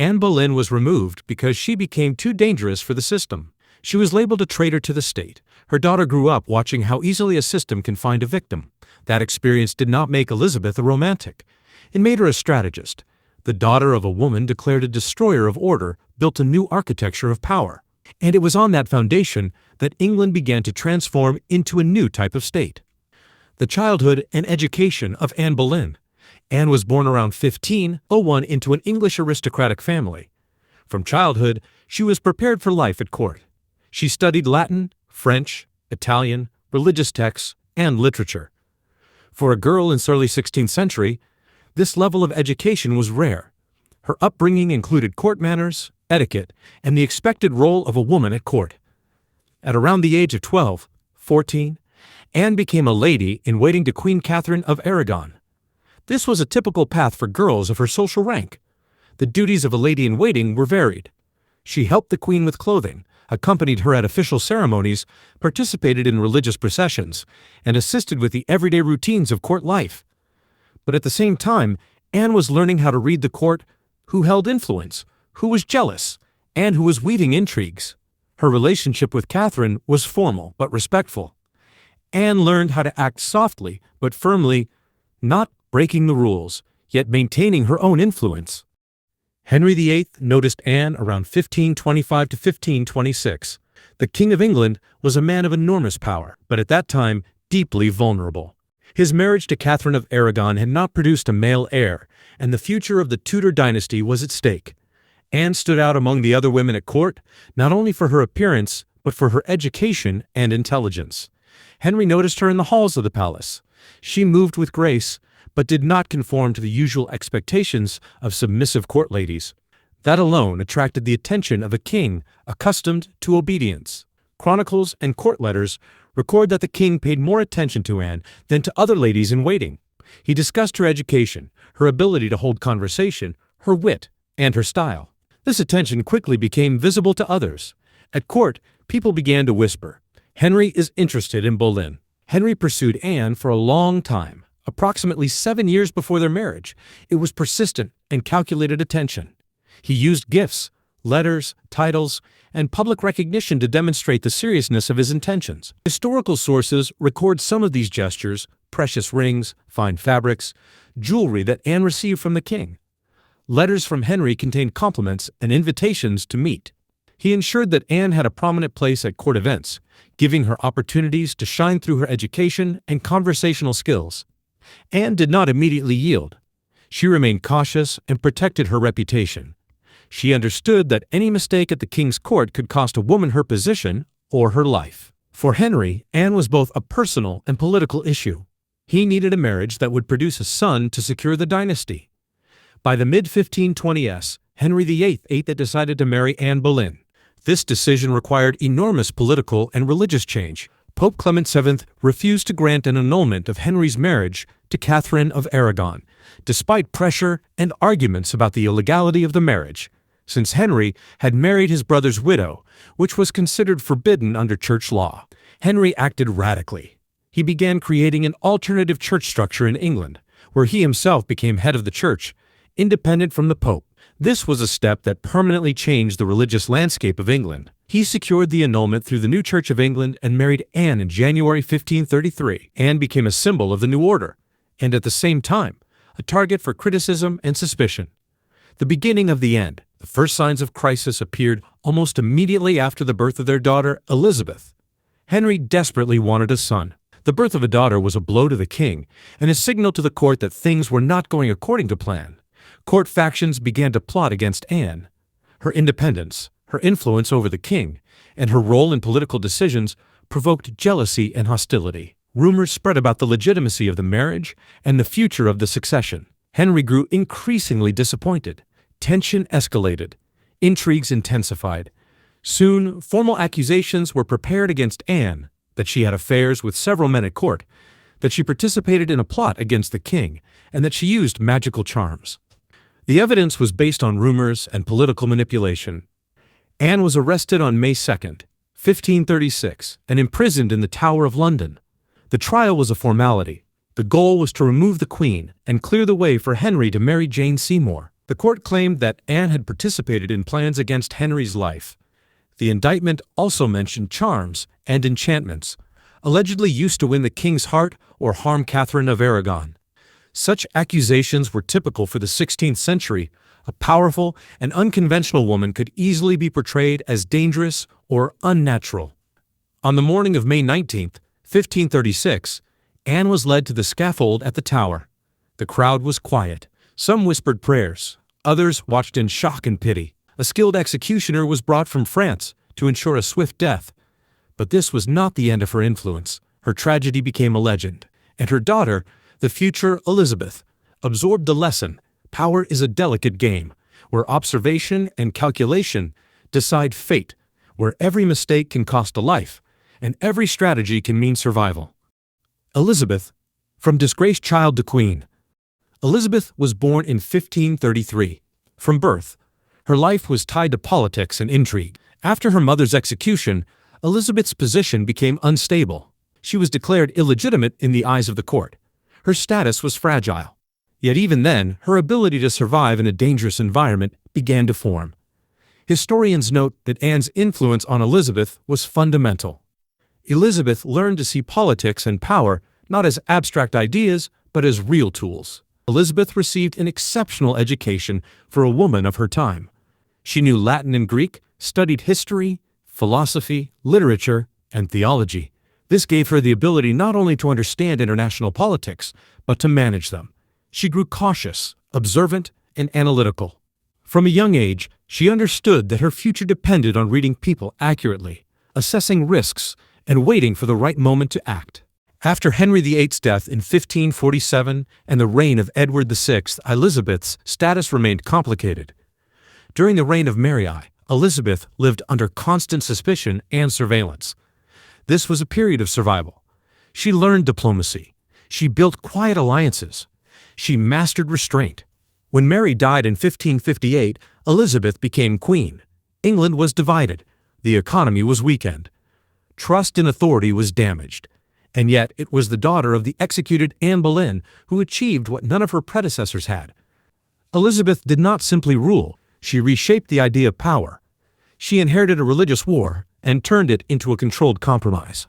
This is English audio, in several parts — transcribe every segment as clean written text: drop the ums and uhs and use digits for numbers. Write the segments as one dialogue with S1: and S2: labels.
S1: Anne Boleyn was removed because she became too dangerous for the system. She was labeled a traitor to the state. Her daughter grew up watching how easily a system can find a victim. That experience did not make Elizabeth a romantic. It made her a strategist. The daughter of a woman declared a destroyer of order, built a new architecture of power. And it was on that foundation that England began to transform into a new type of state. The childhood and education of Anne Boleyn. Anne was born around 1501 into an English aristocratic family. From childhood, she was prepared for life at court. She studied Latin, French, Italian, religious texts, and literature. For a girl in the early 16th century, this level of education was rare. Her upbringing included court manners, etiquette, and the expected role of a woman at court. At around the age of 14, Anne became a lady-in-waiting to Queen Catherine of Aragon. This was a typical path for girls of her social rank. The duties of a lady-in-waiting were varied. She helped the queen with clothing, accompanied her at official ceremonies, participated in religious processions, and assisted with the everyday routines of court life. But at the same time, Anne was learning how to read the court, who held influence, who was jealous, and who was weaving intrigues. Her relationship with Catherine was formal but respectful. Anne learned how to act softly but firmly, not breaking the rules, yet maintaining her own influence. Henry VIII noticed Anne around 1525 to 1526. The King of England was a man of enormous power, but at that time deeply vulnerable. His marriage to Catherine of Aragon had not produced a male heir, and the future of the Tudor dynasty was at stake. Anne stood out among the other women at court, not only for her appearance, but for her education and intelligence. Henry noticed her in the halls of the palace. She moved with grace, but did not conform to the usual expectations of submissive court ladies. That alone attracted the attention of a king accustomed to obedience. Chronicles and court letters record that the king paid more attention to Anne than to other ladies in waiting. He discussed her education, her ability to hold conversation, her wit, and her style. This attention quickly became visible to others. At court, people began to whisper, "Henry is interested in Boleyn." Henry pursued Anne for a long time. Approximately 7 years before their marriage, it was persistent and calculated attention. He used gifts, letters, titles, and public recognition to demonstrate the seriousness of his intentions. Historical sources record some of these gestures: precious rings, fine fabrics, jewelry that Anne received from the king. Letters from Henry contained compliments and invitations to meet. He ensured that Anne had a prominent place at court events, giving her opportunities to shine through her education and conversational skills. Anne did not immediately yield. She remained cautious and protected her reputation. She understood that any mistake at the king's court could cost a woman her position or her life. For Henry, Anne was both a personal and political issue. He needed a marriage that would produce a son to secure the dynasty. By the mid-1520s, Henry VIII decided to marry Anne Boleyn. This decision required enormous political and religious change. Pope Clement VII refused to grant an annulment of Henry's marriage to Catherine of Aragon, despite pressure and arguments about the illegality of the marriage, since Henry had married his brother's widow, which was considered forbidden under church law. Henry acted radically. He began creating an alternative church structure in England, where he himself became head of the church, independent from the Pope. This was a step that permanently changed the religious landscape of England. He secured the annulment through the new Church of England and married Anne in January 1533. Anne became a symbol of the new order, and at the same time, a target for criticism and suspicion. The beginning of the end. The first signs of crisis appeared almost immediately after the birth of their daughter, Elizabeth. Henry desperately wanted a son. The birth of a daughter was a blow to the king and a signal to the court that things were not going according to plan. Court factions began to plot against Anne. Her independence, her influence over the king, and her role in political decisions provoked jealousy and hostility. Rumors spread about the legitimacy of the marriage and the future of the succession. Henry grew increasingly disappointed. Tension escalated. Intrigues intensified. Soon, formal accusations were prepared against Anne that she had affairs with several men at court, that she participated in a plot against the king, and that she used magical charms. The evidence was based on rumors and political manipulation. Anne was arrested on May 2nd, 1536, and imprisoned in the Tower of London. The trial was a formality. The goal was to remove the Queen and clear the way for Henry to marry Jane Seymour. The court claimed that Anne had participated in plans against Henry's life. The indictment also mentioned charms and enchantments, allegedly used to win the king's heart or harm Catherine of Aragon. Such accusations were typical for the 16th century. A powerful and unconventional woman could easily be portrayed as dangerous or unnatural. On the morning of May 19, 1536, Anne was led to the scaffold at the Tower. The crowd was quiet. Some whispered prayers. Others watched in shock and pity. A skilled executioner was brought from France to ensure a swift death. But this was not the end of her influence. Her tragedy became a legend, and her daughter, the future Elizabeth, absorbed the lesson. Power is a delicate game, where observation and calculation decide fate, where every mistake can cost a life, and every strategy can mean survival. Elizabeth, from disgraced child to queen. Elizabeth was born in 1533. From birth, her life was tied to politics and intrigue. After her mother's execution, Elizabeth's position became unstable. She was declared illegitimate in the eyes of the court. Her status was fragile. Yet even then, her ability to survive in a dangerous environment began to form. Historians note that Anne's influence on Elizabeth was fundamental. Elizabeth learned to see politics and power not as abstract ideas, but as real tools. Elizabeth received an exceptional education for a woman of her time. She knew Latin and Greek, studied history, philosophy, literature, and theology. This gave her the ability not only to understand international politics, but to manage them. She grew cautious, observant, and analytical. From a young age, she understood that her future depended on reading people accurately, assessing risks, and waiting for the right moment to act. After Henry VIII's death in 1547 and the reign of Edward VI, Elizabeth's status remained complicated. During the reign of Mary I, Elizabeth lived under constant suspicion and surveillance. This was a period of survival. She learned diplomacy. She built quiet alliances. She mastered restraint. When Mary died in 1558, Elizabeth became queen. England was divided. The economy was weakened. Trust in authority was damaged. And yet it was the daughter of the executed Anne Boleyn who achieved what none of her predecessors had. Elizabeth did not simply rule. She reshaped the idea of power. She inherited a religious war and turned it into a controlled compromise.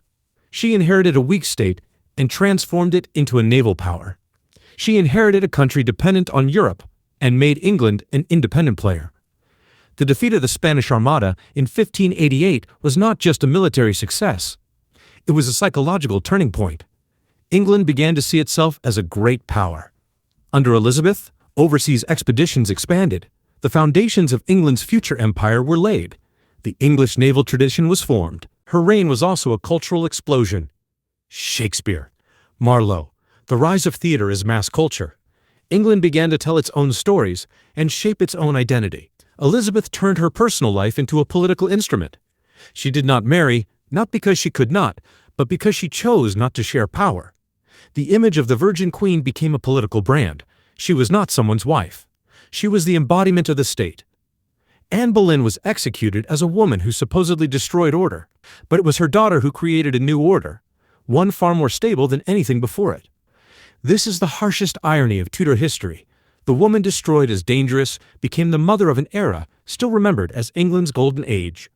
S1: She inherited a weak state and transformed it into a naval power. She inherited a country dependent on Europe and made England an independent player. The defeat of the Spanish Armada in 1588 was not just a military success. It was a psychological turning point. England began to see itself as a great power. Under Elizabeth, overseas expeditions expanded. The foundations of England's future empire were laid. The English naval tradition was formed. Her reign was also a cultural explosion. Shakespeare, Marlowe, the rise of theater as mass culture. England began to tell its own stories and shape its own identity. Elizabeth turned her personal life into a political instrument. She did not marry, not because she could not, but because she chose not to share power. The image of the Virgin Queen became a political brand. She was not someone's wife. She was the embodiment of the state. Anne Boleyn was executed as a woman who supposedly destroyed order, but it was her daughter who created a new order, one far more stable than anything before it. This is the harshest irony of Tudor history. The woman destroyed as dangerous became the mother of an era still remembered as England's golden age.